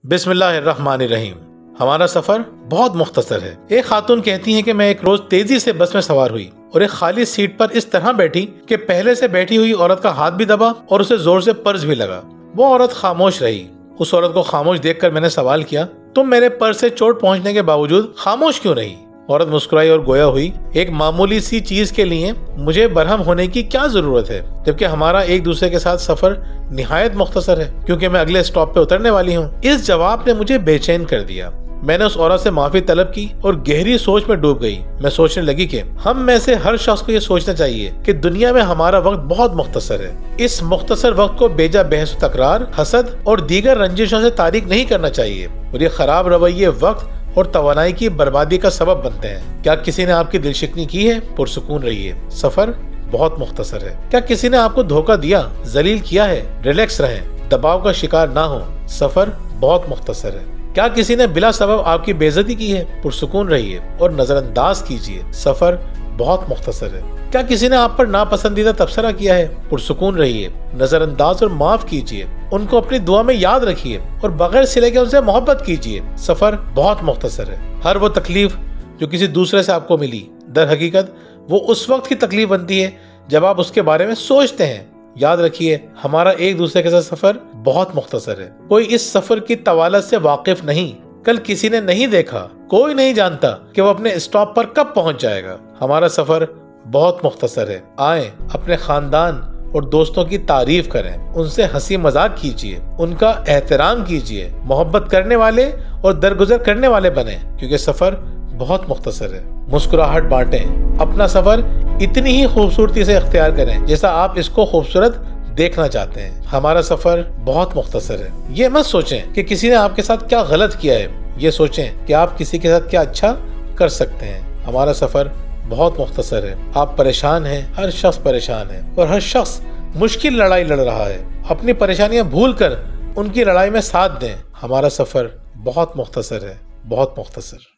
बिस्मिल्लाहिर्रहमानिर्रहीम। हमारा सफर बहुत मुख्तसर है। एक खातून कहती हैं कि मैं एक रोज तेजी से बस में सवार हुई और एक खाली सीट पर इस तरह बैठी कि पहले से बैठी हुई औरत का हाथ भी दबा और उसे जोर से पर्स भी लगा। वो औरत खामोश रही। उस औरत को खामोश देखकर मैंने सवाल किया, तुम मेरे पर्स से चोट पहुंचने के बावजूद खामोश क्यों रही? औरत मुस्कुराई और गोया हुई, एक मामूली सी चीज के लिए मुझे बरहम होने की क्या जरूरत है, जबकि हमारा एक दूसरे के साथ सफर निहायत मुख्तसर है, क्योंकि मैं अगले स्टॉप पे उतरने वाली हूँ। इस जवाब ने मुझे बेचैन कर दिया। मैंने उस औरत से माफी तलब की और गहरी सोच में डूब गई। मैं सोचने लगी कि हम में से हर शख्स को ये सोचना चाहिए कि दुनिया में हमारा वक्त बहुत मुख्तसर है। इस मुख्तसर वक्त को बेजा बहस तकरार, हसद और दीगर रंजिशों से तारीक नहीं करना चाहिए और ये खराब रवैये वक्त और तवानाई की बर्बादी का सबब बनते हैं। क्या किसी ने आपकी दिलशिकनी की है? पुरसुकून रहिए, सफर बहुत मुख्तसर है। क्या किसी ने आपको धोखा दिया, जलील किया है? रिलैक्स रहें, दबाव का शिकार ना हो, सफर बहुत मुख्तसर है। क्या किसी ने बिला सबब आपकी बेइज्जती की है? पुरसुकून रहिए और नजरअंदाज कीजिए, सफर बहुत मुख्तसर है। क्या किसी ने आप पर नापसंदीदा तबसरा किया है? पुरसुकून रहिए, नजरअंदाज और माफ कीजिए, उनको अपनी दुआ में याद रखिए और बगैर सिले के उनसे मोहब्बत कीजिए, सफर बहुत मुख्तसर है। हर वो तकलीफ जो किसी दूसरे से आपको मिली, दर हकीकत वो उस वक्त की तकलीफ बनती है जब आप उसके बारे में सोचते हैं। याद रखिए, हमारा एक दूसरे के साथ सफर बहुत मुख्तसर है। कोई इस सफर की तवालत से वाकिफ नहीं। कल किसी ने नहीं देखा, कोई नहीं जानता कि वो अपने स्टॉप पर कब पहुंच जाएगा। हमारा सफर बहुत मुख्तसर है। आए, अपने खानदान और दोस्तों की तारीफ करें, उनसे हंसी मजाक कीजिए, उनका एहतराम कीजिए, मोहब्बत करने वाले और दरगुजर करने वाले बने, क्योंकि सफर बहुत मुख्तसर है। मुस्कुराहट बांटें, अपना सफर इतनी ही खूबसूरती से इख्तियार करें जैसा आप इसको खूबसूरत देखना चाहते हैं। हमारा सफर बहुत मुख्तसर है। ये मत सोचें कि किसी ने आपके साथ क्या गलत किया है, ये सोचें कि आप किसी के साथ क्या अच्छा कर सकते हैं। हमारा सफर बहुत मुख्तसर है। आप परेशान हैं, हर शख्स परेशान है और हर शख्स मुश्किल लड़ाई लड़ रहा है। अपनी परेशानियां भूलकर उनकी लड़ाई में साथ दें। हमारा सफर बहुत मुख्तसर है, बहुत मुख्तसर।